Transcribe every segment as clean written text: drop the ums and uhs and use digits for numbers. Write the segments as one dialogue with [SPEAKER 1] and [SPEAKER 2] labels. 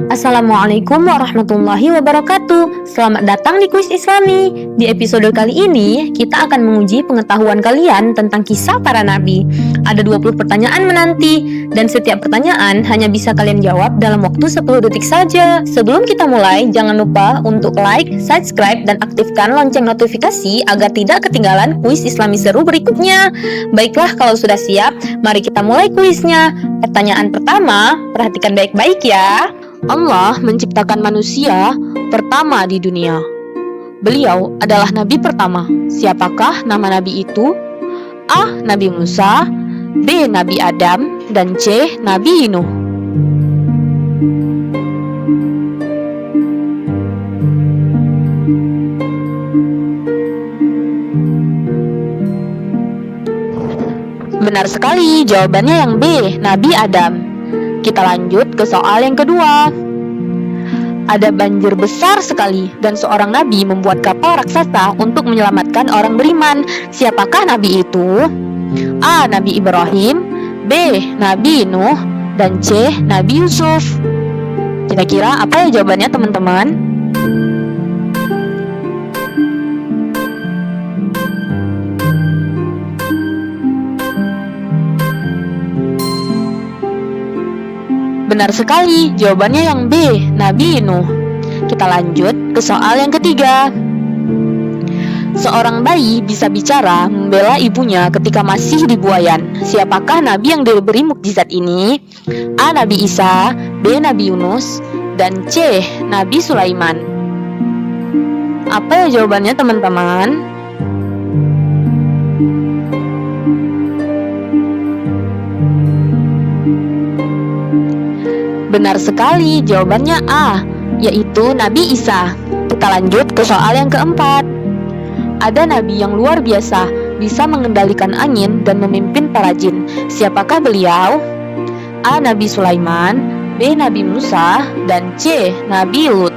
[SPEAKER 1] Assalamualaikum warahmatullahi wabarakatuh. Selamat datang di Kuis Islami. Di episode kali ini, kita akan menguji pengetahuan kalian tentang kisah para nabi. Ada 20 pertanyaan menanti, dan setiap pertanyaan hanya bisa kalian jawab dalam waktu 10 detik saja. Sebelum kita mulai, jangan lupa untuk like, subscribe, dan aktifkan lonceng notifikasi agar tidak ketinggalan kuis Islami seru berikutnya. Baiklah, kalau sudah siap, mari kita mulai kuisnya. Pertanyaan pertama, perhatikan baik-baik ya. Allah menciptakan manusia pertama di dunia. Beliau adalah nabi pertama. Siapakah nama nabi itu? A. Nabi Musa, B. Nabi Adam, dan C. Nabi Nuh. Benar sekali, jawabannya yang B. Nabi Adam. Kita lanjut ke soal yang kedua. Ada banjir besar sekali dan seorang nabi membuat kapal raksasa untuk menyelamatkan orang beriman. Siapakah nabi itu? A. Nabi Ibrahim, B. Nabi Nuh, dan C. Nabi Yusuf. Kira-kira apa ya jawabannya teman-teman? Benar sekali, jawabannya yang B, Nabi Nuh. Kita lanjut ke soal yang ketiga. Seorang bayi bisa bicara membela ibunya ketika masih di buayan. Siapakah nabi yang diberi mukjizat ini? A. Nabi Isa, B. Nabi Yunus, dan C. Nabi Sulaiman. Apa ya jawabannya teman-teman? Benar sekali, jawabannya A, yaitu Nabi Isa. Kita lanjut ke soal yang keempat. Ada nabi yang luar biasa, bisa mengendalikan angin dan memimpin para jin. Siapakah beliau? A. Nabi Sulaiman, B. Nabi Musa, dan C. Nabi Lut.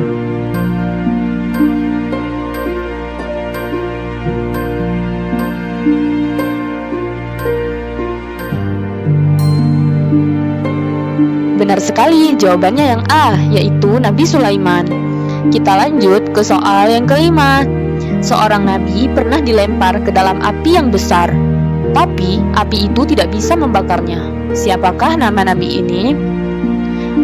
[SPEAKER 1] Benar sekali, jawabannya yang A, yaitu Nabi Sulaiman. Kita lanjut ke soal yang kelima. Seorang nabi pernah dilempar ke dalam api yang besar, tapi api itu tidak bisa membakarnya. Siapakah nama nabi ini?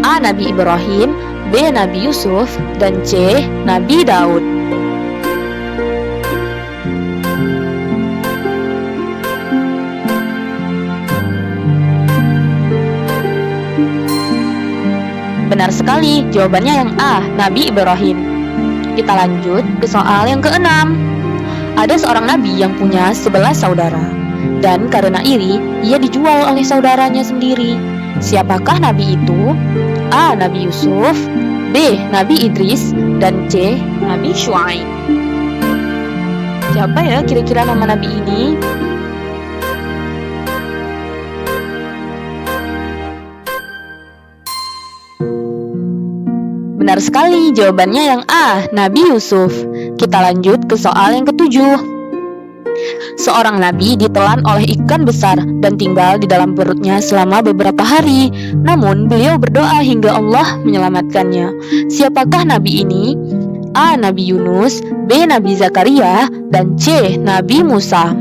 [SPEAKER 1] A. Nabi Ibrahim, B. Nabi Yusuf, dan C. Nabi Daud. Benar sekali, jawabannya yang A, Nabi Ibrahim. Kita lanjut ke soal yang keenam. Ada seorang nabi yang punya 11 saudara, dan karena iri, ia dijual oleh saudaranya sendiri. Siapakah nabi itu? A. Nabi Yusuf, B. Nabi Idris, dan C. Nabi Syuaib. Siapa ya kira-kira nama nabi ini? Benar sekali, jawabannya yang A, Nabi Yusuf. Kita lanjut ke soal yang ketujuh. Seorang nabi ditelan oleh ikan besar dan tinggal di dalam perutnya selama beberapa hari. Namun beliau berdoa hingga Allah menyelamatkannya. Siapakah nabi ini? A. Nabi Yunus, B. Nabi Zakaria, dan C. Nabi Musa.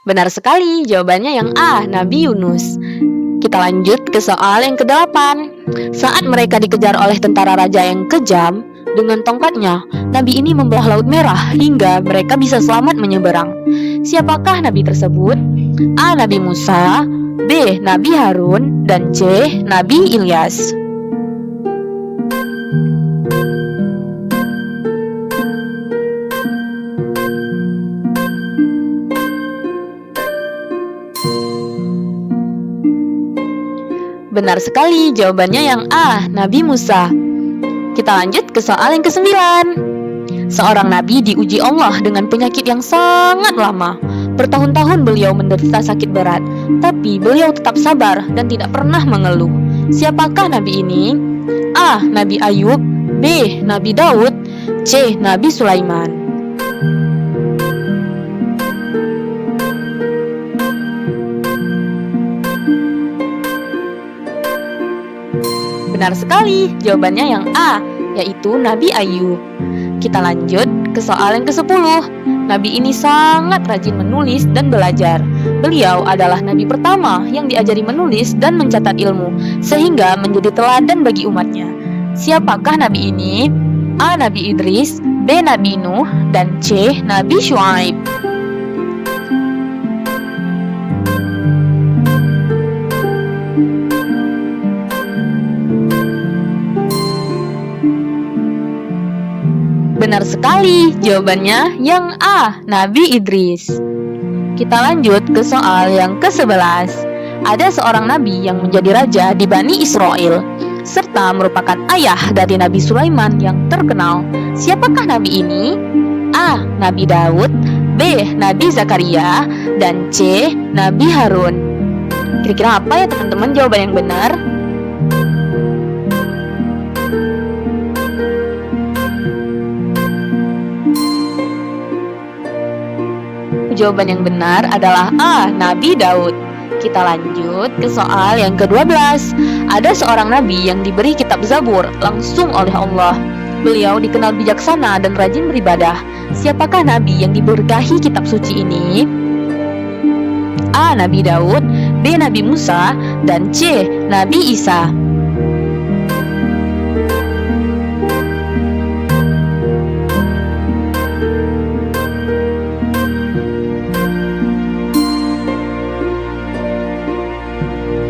[SPEAKER 1] Benar sekali, jawabannya yang A, Nabi Yunus. Kita lanjut ke soal yang ke-8. Saat mereka dikejar oleh tentara raja yang kejam, dengan tongkatnya, nabi ini membelah laut merah hingga mereka bisa selamat menyeberang. Siapakah nabi tersebut? A. Nabi Musa, B. Nabi Harun, dan C. Nabi Ilyas. Benar sekali, jawabannya yang A, Nabi Musa. Kita lanjut ke soal yang ke-9. Seorang nabi diuji Allah dengan penyakit yang sangat lama. Bertahun-tahun beliau menderita sakit berat, tapi beliau tetap sabar dan tidak pernah mengeluh. Siapakah nabi ini? A. Nabi Ayub, B. Nabi Daud, C. Nabi Sulaiman. Benar sekali, jawabannya yang A, yaitu Nabi Ayub. Kita lanjut ke soal yang ke-10. Nabi ini sangat rajin menulis dan belajar. Beliau adalah nabi pertama yang diajari menulis dan mencatat ilmu, sehingga menjadi teladan bagi umatnya. Siapakah nabi ini? A. Nabi Idris, B. Nabi Nuh, dan C. Nabi Syuaib. Benar sekali, jawabannya yang A, Nabi Idris. Kita lanjut ke soal yang ke-11. Ada seorang nabi yang menjadi raja di Bani Israel, serta merupakan ayah dari Nabi Sulaiman yang terkenal. Siapakah nabi ini? A. Nabi Daud, B. Nabi Zakaria, dan C. Nabi Harun. Kira-kira apa ya teman-teman jawaban yang benar? Jawaban yang benar adalah A. Nabi Daud. Kita lanjut ke soal yang ke-12. Ada seorang nabi yang diberi kitab Zabur langsung oleh Allah. Beliau dikenal bijaksana dan rajin beribadah. Siapakah nabi yang diberkahi kitab suci ini? A. Nabi Daud, B. Nabi Musa, dan C. Nabi Isa.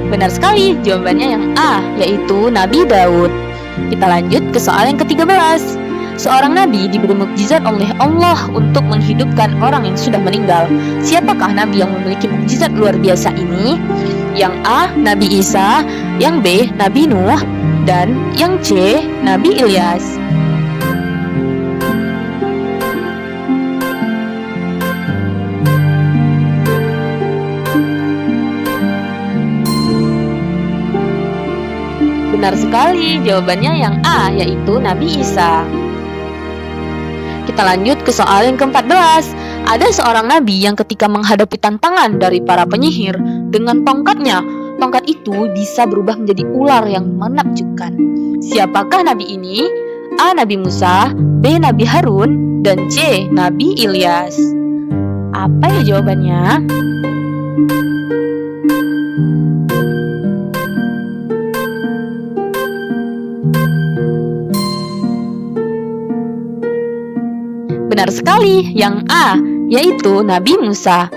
[SPEAKER 1] Benar sekali, jawabannya yang A, yaitu Nabi Daud. Kita lanjut ke soal yang ke-13. Seorang nabi diberi mukjizat oleh Allah untuk menghidupkan orang yang sudah meninggal. Siapakah nabi yang memiliki mukjizat luar biasa ini? Yang A, Nabi Isa, yang B, Nabi Nuh, dan yang C, Nabi Ilyas. Benar sekali, jawabannya yang A, yaitu Nabi Isa. Kita lanjut ke soal yang ke-14. Ada seorang nabi yang ketika menghadapi tantangan dari para penyihir dengan tongkatnya, tongkat itu bisa berubah menjadi ular yang menakjubkan. Siapakah nabi ini? A. Nabi Musa, B. Nabi Harun, dan C. Nabi Ilyas. Apa ya jawabannya? Benar sekali, yang A, yaitu Nabi Musa.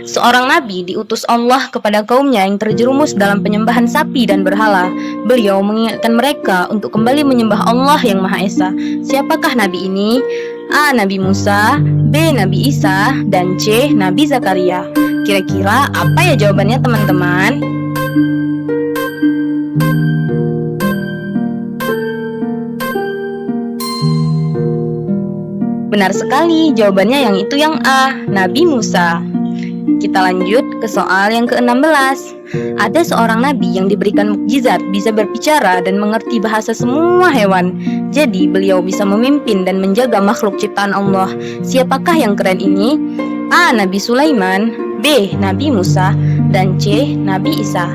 [SPEAKER 1] Seorang nabi diutus Allah kepada kaumnya yang terjerumus dalam penyembahan sapi dan berhala. Beliau mengingatkan mereka untuk kembali menyembah Allah yang Maha Esa. Siapakah nabi ini? A. Nabi Musa, B. Nabi Isa, dan C. Nabi Zakaria. Kira-kira apa ya jawabannya teman-teman? Benar sekali, jawabannya yang itu yang A, Nabi Musa. Kita lanjut ke soal yang ke-16. Ada seorang nabi yang diberikan mukjizat bisa berbicara dan mengerti bahasa semua hewan. Jadi beliau bisa memimpin dan menjaga makhluk ciptaan Allah. Siapakah yang keren ini? A. Nabi Sulaiman, B. Nabi Musa, dan C. Nabi Isa.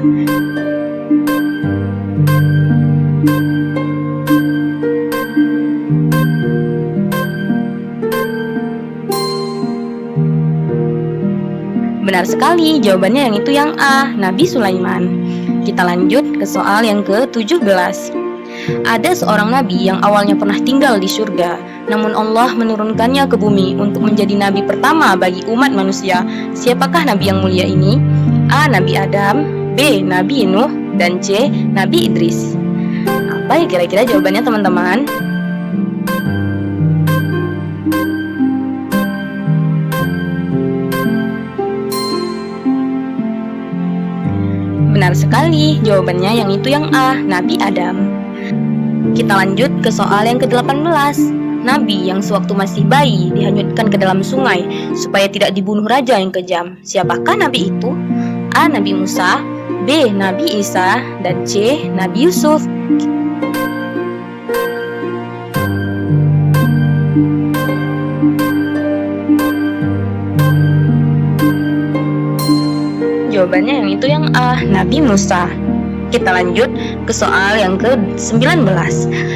[SPEAKER 1] Benar sekali, jawabannya yang itu yang A, Nabi Sulaiman. Kita lanjut ke soal yang ke-17. Ada seorang nabi yang awalnya pernah tinggal di surga, namun Allah menurunkannya ke bumi untuk menjadi nabi pertama bagi umat manusia. Siapakah nabi yang mulia ini? A. Nabi Adam, B. Nabi Nuh, dan C. Nabi Idris. Apa ya kira-kira jawabannya teman-teman? Benar sekali, jawabannya yang itu yang A, Nabi Adam. Kita lanjut ke soal yang ke-18. Nabi yang sewaktu masih bayi dihanyutkan ke dalam sungai supaya tidak dibunuh raja yang kejam. Siapakah nabi itu? A. Nabi Musa, B. Nabi Isa, dan C. Nabi Yusuf. Jawabannya yang itu yang A, Nabi Musa. Kita lanjut ke soal yang ke-19.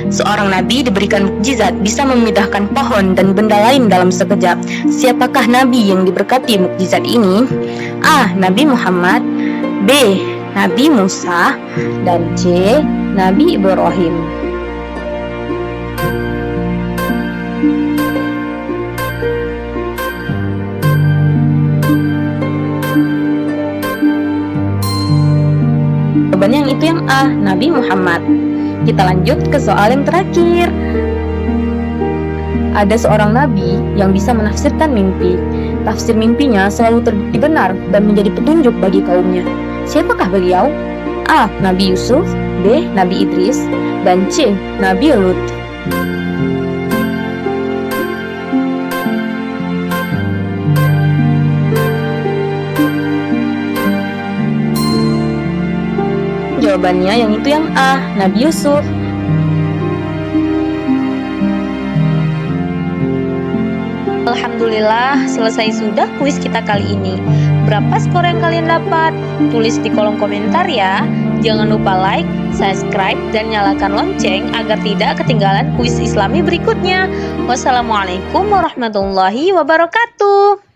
[SPEAKER 1] Seorang nabi diberikan mukjizat bisa memindahkan pohon dan benda lain dalam sekejap. Siapakah nabi yang diberkati mukjizat ini? A. Nabi Muhammad, B. Nabi Musa, dan C. Nabi Ibrahim. Jawabannya yang itu yang A, Nabi Muhammad. Kita lanjut ke soal yang terakhir. Ada seorang nabi yang bisa menafsirkan mimpi. Tafsir mimpinya selalu terbukti benar dan menjadi petunjuk bagi kaumnya. Siapakah beliau? A. Nabi Yusuf, B. Nabi Idris, dan C. Nabi Lut. Jawabannya yang itu yang A, Nabi Yusuf. Alhamdulillah, selesai sudah kuis kita kali ini. Berapa skor yang kalian dapat? Tulis di kolom komentar ya. Jangan lupa like, subscribe, dan nyalakan lonceng agar tidak ketinggalan kuis Islami berikutnya. Wassalamualaikum warahmatullahi wabarakatuh.